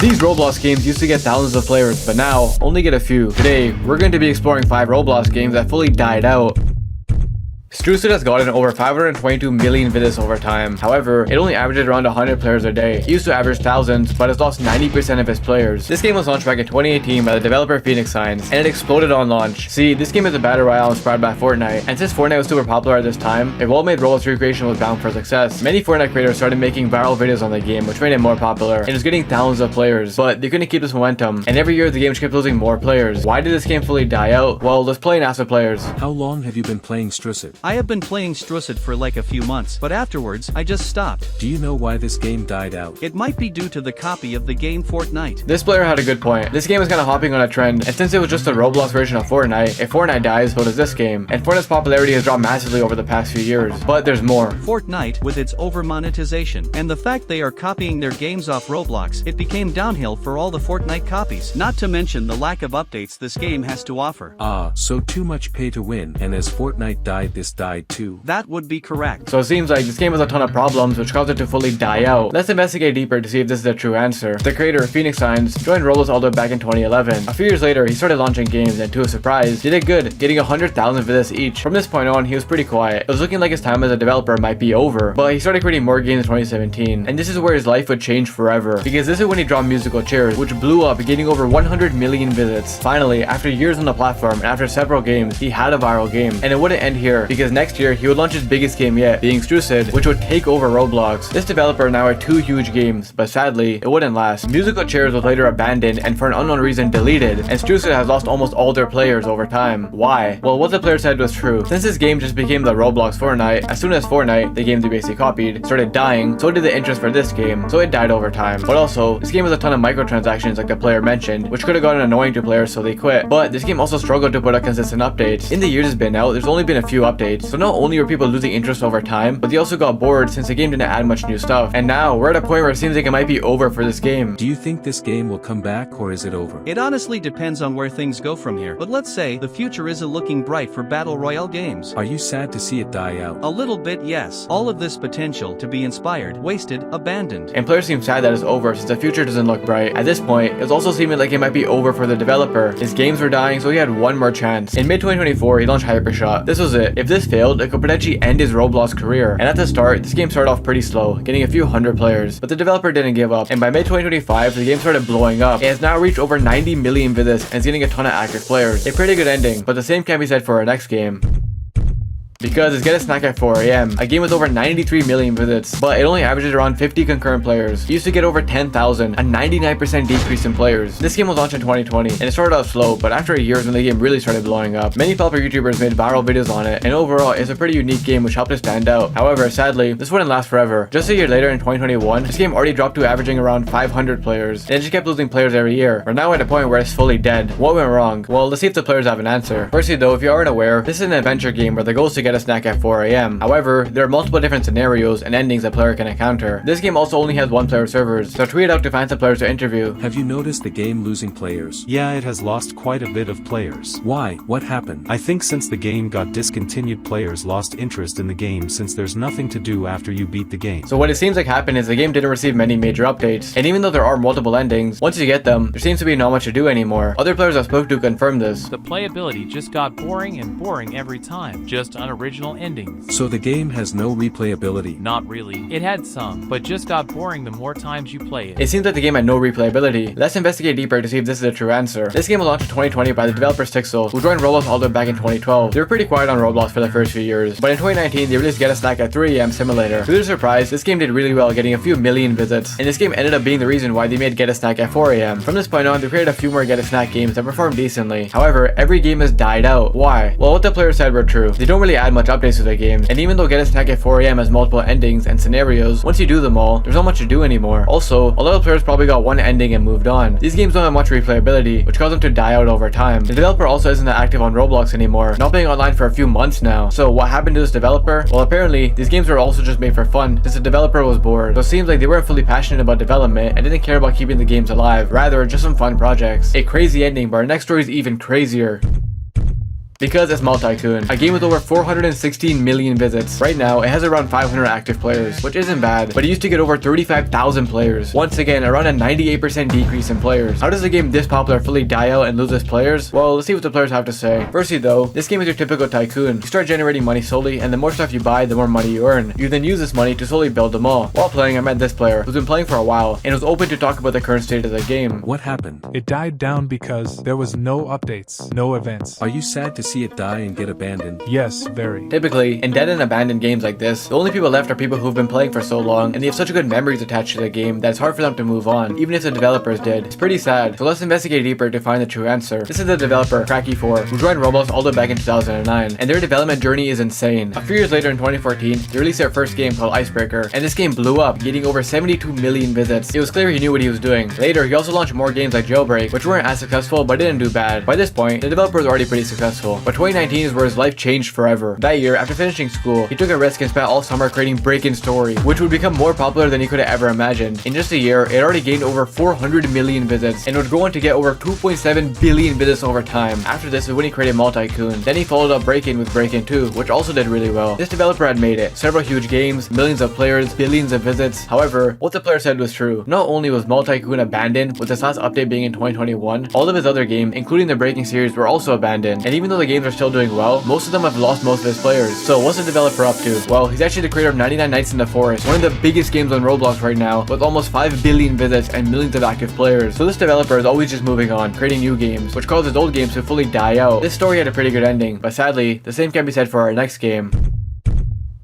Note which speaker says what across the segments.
Speaker 1: These Roblox games used to get thousands of players, but now only get a few. Today, we're going to be exploring 5 Roblox games that fully died out. Strucid has gotten over 522 million visits over time. However, it only averages around 100 players a day. It used to average thousands, but has lost 90% of its players. This game was launched back in 2018 by the developer Phoenix Signs, and it exploded on launch. See, this game is a battle royale inspired by Fortnite, and since Fortnite was super popular at this time, a well-made Roblox recreation was bound for success. Many Fortnite creators started making viral videos on the game, which made it more popular, and was getting thousands of players, but they couldn't keep this momentum, and every year the game kept losing more players. Why did this game fully die out? Well, let's play and ask the players.
Speaker 2: How long have you been playing Strucid?
Speaker 3: I have been playing Strucid for like a few months, but afterwards, I just stopped.
Speaker 2: Do you know why this game died out?
Speaker 3: It might be due to the copy of the game Fortnite.
Speaker 1: This player had a good point. This game is kind of hopping on a trend, and since it was just a Roblox version of Fortnite, if Fortnite dies, so does this game. And Fortnite's popularity has dropped massively over the past few years. But there's more.
Speaker 3: Fortnite, with its over-monetization, and the fact they are copying their games off Roblox, it became downhill for all the Fortnite copies. Not to mention the lack of updates this game has to offer.
Speaker 2: So too much pay to win, and as Fortnite died, this died too.
Speaker 3: That would be correct.
Speaker 1: So it seems like this game has a ton of problems which caused it to fully die out. Let's investigate deeper to see if this is the true answer. The creator, Phoenix Signs, joined Roblox all the way back in 2011. A few years later, he started launching games and to his surprise, did it good, getting 100,000 visits each. From this point on, he was pretty quiet. It was looking like his time as a developer might be over, but he started creating more games in 2017. And this is where his life would change forever, because this is when he dropped Musical Chairs, which blew up, getting over 100 million visits. Finally, after years on the platform and after several games, he had a viral game. And it wouldn't end here, because next year, he would launch his biggest game yet, being Strucid, which would take over Roblox. This developer now had 2 huge games, but sadly, it wouldn't last. Musical Chairs was later abandoned and for an unknown reason deleted, and Strucid has lost almost all their players over time. Why? Well, what the player said was true. Since this game just became the Roblox Fornite, as soon as Fortnite, the game they basically copied, started dying, so did the interest for this game, so it died over time. But also, this game has a ton of microtransactions like the player mentioned, which could have gotten annoying to players so they quit. But this game also struggled to put out consistent updates. In the years it's been out, there's only been a few updates, so not only were people losing interest over time, but they also got bored since the game didn't add much new stuff. And now, we're at a point where it seems like it might be over for this game.
Speaker 2: Do you think this game will come back, or is it over?
Speaker 3: It honestly depends on where things go from here, but let's say the future isn't looking bright for Battle Royale games.
Speaker 2: Are you sad to see it die out?
Speaker 3: A little bit, yes. All of this potential to be inspired, wasted, abandoned.
Speaker 1: And players seem sad that it's over since the future doesn't look bright. At this point, it's also seeming like it might be over for the developer. His games were dying, so he had one more chance. In mid-2024, he launched Hypershot. This was it. If this failed, it could potentially end his Roblox career. And at the start, this game started off pretty slow, getting a few hundred players, but the developer didn't give up, and by mid-2025, the game started blowing up. It has now reached over 90 million visits and is getting a ton of active players. A pretty good ending, but the same can be said for our next game. Because it's Get a Snack at 4 AM, a game with over 93 million visits, but it only averages around 50 concurrent players. It used to get over 10,000, a 99% decrease in players. This game was launched in 2020, and it started off slow, but after years when the game really started blowing up, many popular YouTubers made viral videos on it, and overall, it's a pretty unique game which helped it stand out. However, sadly, this wouldn't last forever. Just a year later in 2021, this game already dropped to averaging around 500 players, and it just kept losing players every year. We're now at a point where it's fully dead. What went wrong? Well, let's see if the players have an answer. Firstly though, if you aren't aware, this is an adventure game where the goal is to get a snack at 4 AM. However, there are multiple different scenarios and endings a player can encounter. This game also only has 1-player servers, so tweet out to find some players to interview.
Speaker 2: Have you noticed the game losing players?
Speaker 4: Yeah, it has lost quite a bit of players.
Speaker 2: Why? What happened?
Speaker 4: I think since the game got discontinued, players lost interest in the game since there's nothing to do after you beat the game.
Speaker 1: So what it seems like happened is the game didn't receive many major updates, and even though there are multiple endings, once you get them, there seems to be not much to do anymore. Other players I've spoke to confirm this.
Speaker 5: The playability just got boring and boring every time, just unoriginal endings.
Speaker 2: So the game has no replayability?
Speaker 5: Not really. It had some, but just got boring the more times you play it.
Speaker 1: It seems that the game had no replayability. Let's investigate deeper to see if this is a true answer. This game was launched in 2020 by the developer Sixel, who joined Roblox all the way back in 2012. They were pretty quiet on Roblox for the first few years, but in 2019 they released Get a Snack at 3 AM Simulator. To their surprise, this game did really well, getting a few million visits, and this game ended up being the reason why they made Get a Snack at 4 AM. From this point on, they created a few more Get a Snack games that performed decently. However, every game has died out. Why? Well, what the players said were true. They don't really add much updates to the games, and even though Get a Snack at 4 AM has multiple endings and scenarios, once you do them all, there's not much to do anymore. Also, a lot of players probably got one ending and moved on. These games don't have much replayability, which caused them to die out over time. The developer also isn't that active on Roblox anymore, not being online for a few months now. So what happened to this developer? Well, apparently, these games were also just made for fun, since the developer was bored. So it seems like they weren't fully passionate about development and didn't care about keeping the games alive, rather just some fun projects. A crazy ending, but our next story is even crazier. Because it's Tycoon, a game with over 416 million visits. Right now, it has around 500 active players, which isn't bad, but it used to get over 35,000 players. Once again, around a 98% decrease in players. How does a game this popular fully die out and lose its players? Well, let's see what the players have to say. Firstly though, this game is your typical Tycoon. You start generating money slowly, and the more stuff you buy, the more money you earn. You then use this money to slowly build them all. While playing, I met this player, who's been playing for a while, and was open to talk about the current state of the game.
Speaker 2: What happened?
Speaker 6: It died down because there was no updates, no events.
Speaker 2: Are you sad to see it die and get abandoned?
Speaker 6: Yes, very.
Speaker 1: Typically, in dead and abandoned games like this, the only people left are people who've been playing for so long, and they have such good memories attached to the game that it's hard for them to move on, even if the developers did. It's pretty sad, so let's investigate deeper to find the true answer. This is the developer, Cracky4, who joined Roblox all the way back in 2009, and their development journey is insane. A few years later in 2014, they released their first game called Icebreaker, and this game blew up, getting over 72 million visits. It was clear he knew what he was doing. Later, he also launched more games like Jailbreak, which weren't as successful but didn't do bad. By this point, the developer was already pretty successful, but 2019 is where his life changed forever. That year, after finishing school, he took a risk and spent all summer creating Break-In Story, which would become more popular than he could have ever imagined. In just a year, it already gained over 400 million visits, and would go on to get over 2.7 billion visits over time. After this is when he created Tycoon. Then he followed up Break-In with Break-In 2, which also did really well. This developer had made it. Several huge games, millions of players, billions of visits. However, what the player said was true. Not only was Tycoon abandoned, with its last update being in 2021, all of his other games, including the Breaking series, were also abandoned. And even though the games are still doing well, most of them have lost most of his players. So what's the developer up to? Well, he's actually the creator of 99 Nights in the Forest, one of the biggest games on Roblox right now, with almost 5 billion visits and millions of active players. So this developer is always just moving on, creating new games, which causes old games to fully die out. This story had a pretty good ending, but sadly, the same can be said for our next game.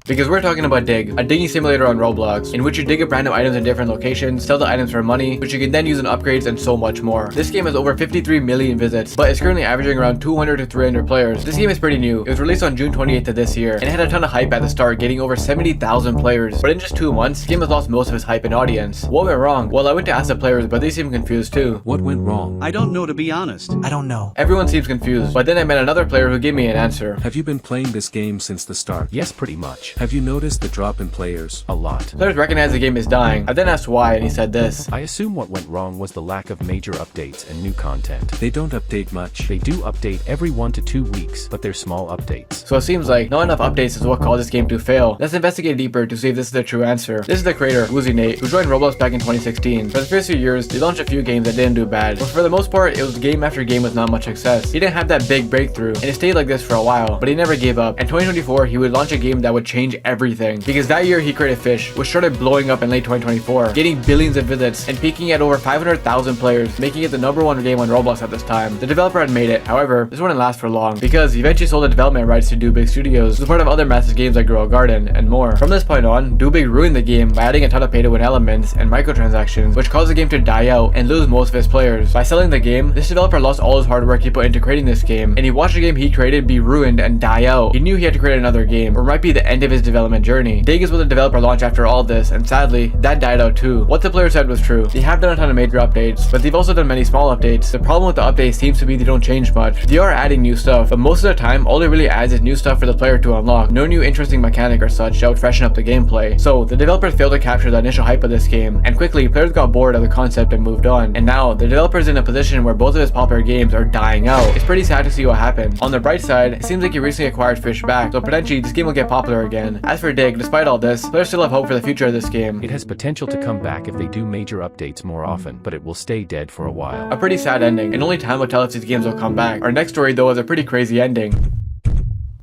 Speaker 1: Because we're talking about Dig, a digging simulator on Roblox, in which you dig up random items in different locations, sell the items for money, which you can then use in upgrades and so much more. This game has over 53 million visits, but it's currently averaging around 200 to 300 players. This game is pretty new. It was released on June 28th of this year, and it had a ton of hype at the start, getting over 70,000 players. But in just 2 months, the game has lost most of its hype and audience. What went wrong? Well, I went to ask the players, but they seem confused too.
Speaker 2: What went wrong?
Speaker 3: I don't know, to be honest.
Speaker 6: I don't know.
Speaker 1: Everyone seems confused, but then I met another player who gave me an answer.
Speaker 2: Have you been playing this game since the start?
Speaker 6: Yes, pretty much.
Speaker 2: Have you noticed the drop in players?
Speaker 6: A lot.
Speaker 1: Players recognize the game is dying. I then asked why, and he said this.
Speaker 6: I assume what went wrong was the lack of major updates and new content.
Speaker 2: They don't update much.
Speaker 6: They do update every 1 to 2 weeks, but they're small updates.
Speaker 1: So it seems like not enough updates is what caused this game to fail. Let's investigate deeper to see if this is the true answer. This is the creator, Woozy Nate, who joined Roblox back in 2016. For the first few years, they launched a few games that didn't do bad, but for the most part, it was game after game with not much success. He didn't have that big breakthrough, and it stayed like this for a while, but he never gave up. In 2024, he would launch a game that would change everything, because that year he created Fish, which started blowing up in late 2024, getting billions of visits and peaking at over 500,000 players, making it the #1 game on Roblox at this time. The developer had made it. However, this wouldn't last for long, because he eventually sold the development rights to Do Big Studios, as part of other massive games like Grow a Garden and more. From this point on, Do Big ruined the game by adding a ton of pay-to-win elements and microtransactions, which caused the game to die out and lose most of its players. By selling the game, this developer lost all his hard work he put into creating this game, and he watched the game he created be ruined and die out. He knew he had to create another game, or it might be the end of his development journey. Dig is what the developer launched after all this, and sadly, that died out too. What the player said was true. They have done a ton of major updates, but they've also done many small updates. The problem with the updates seems to be they don't change much. They are adding new stuff, but most of the time, all it really adds is new stuff for the player to unlock. No new interesting mechanic or such that would freshen up the gameplay. So, the developers failed to capture the initial hype of this game, and quickly, players got bored of the concept and moved on. And now, the developer's in a position where both of his popular games are dying out. It's pretty sad to see what happened. On the bright side, it seems like he recently acquired Fish back, so potentially this game will get popular again. As for Dig, despite all this, players still have hope for the future of this game.
Speaker 6: It has potential to come back if they do major updates more often, but it will stay dead for a while.
Speaker 1: A pretty sad ending, and only time will tell if these games will come back. Our next story though is a pretty crazy ending.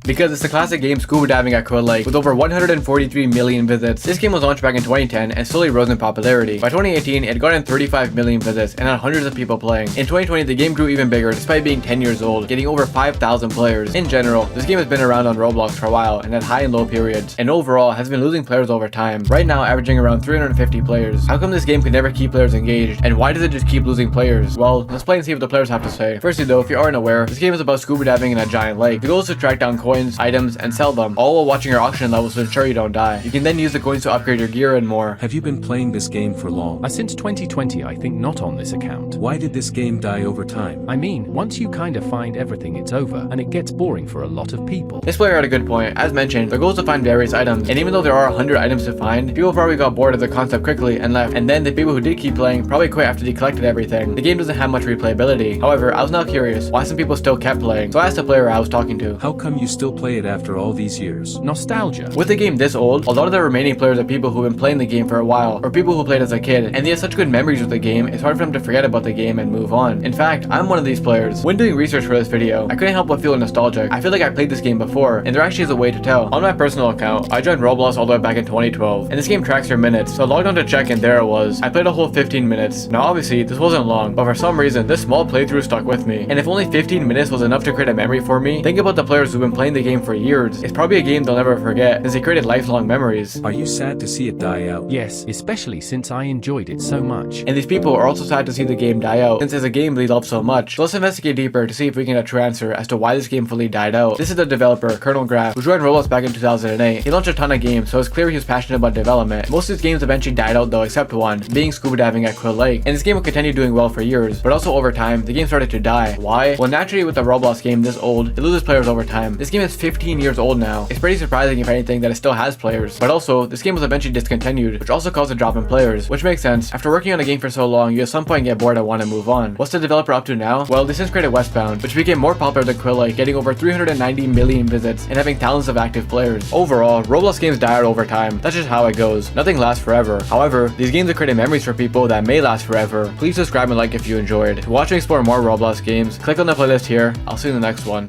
Speaker 1: Because it's a classic game scuba diving at Quill with over 143 million visits. This game was launched back in 2010 and slowly rose in popularity. By 2018, it had gotten 35 million visits and had hundreds of people playing. In 2020, the game grew even bigger despite being 10 years old, getting over 5,000 players. In general, this game has been around on Roblox for a while and had high and low periods, and overall has been losing players over time, right now averaging around 350 players. How come this game could never keep players engaged, and why does it just keep losing players? Well, let's play and see what the players have to say. Firstly though, if you aren't aware, this game is about scuba diving in a giant lake. The goal is to track down coins coins, items, and sell them, all while watching your oxygen levels to ensure you don't die. You can then use the coins to upgrade your gear and more.
Speaker 4: Have you been playing this game for long?
Speaker 6: Since 2020, I think not on this account.
Speaker 4: Why did this game die over time?
Speaker 6: I mean, once you kinda find everything, it's over, and it gets boring for a lot of people.
Speaker 1: This player had a good point. As mentioned, the goal is to find various items, and even though there are 100 items to find, people probably got bored of the concept quickly and left, and then the people who did keep playing probably quit after they collected everything. The game doesn't have much replayability. However, I was now curious why some people still kept playing, so I asked the player I was talking to.
Speaker 4: How come you still play it after all these years?
Speaker 6: Nostalgia.
Speaker 1: With the game this old, a lot of the remaining players are people who've been playing the game for a while, or people who played as a kid, and they have such good memories with the game, it's hard for them to forget about the game and move on. In fact, I'm one of these players. When doing research for this video, I couldn't help but feel nostalgic. I feel like I played this game before, and there actually is a way to tell. On my personal account, I joined Roblox all the way back in 2012, and this game tracks your minutes, so I logged on to check and there it was. I played a whole 15 minutes. Now obviously, this wasn't long, but for some reason, this small playthrough stuck with me. And if only 15 minutes was enough to create a memory for me, think about the players who've been playing the game for years. It's probably a game they'll never forget, since it created lifelong memories.
Speaker 4: Are you sad to see it die out?
Speaker 6: Yes, especially since I enjoyed it so much.
Speaker 1: And these people are also sad to see the game die out, since it's a game they love so much. So let's investigate deeper to see if we can get a true answer as to why this game fully died out. This is the developer, Colonel Graph, who joined Roblox back in 2008. He launched a ton of games, so it's clear he was passionate about development. Most of his games eventually died out though, except one, being scuba diving at Quill Lake. And this game would continue doing well for years, but also over time, the game started to die. Why? Well, naturally with a Roblox game this old, it loses players over time. This game is 15 years old now. It's pretty surprising if anything that it still has players. But also, this game was eventually discontinued, which also caused a drop in players, which makes sense. After working on a game for so long, you at some point get bored and want to move on. What's the developer up to now? Well, they since created Westbound, which became more popular than Quill Lake, getting over 390 million visits and having thousands of active players. Overall, Roblox games die out over time. That's just how it goes. Nothing lasts forever. However, these games have created memories for people that may last forever. Please subscribe and like if you enjoyed. To watch and explore more Roblox games, click on the playlist here. I'll see you in the next one.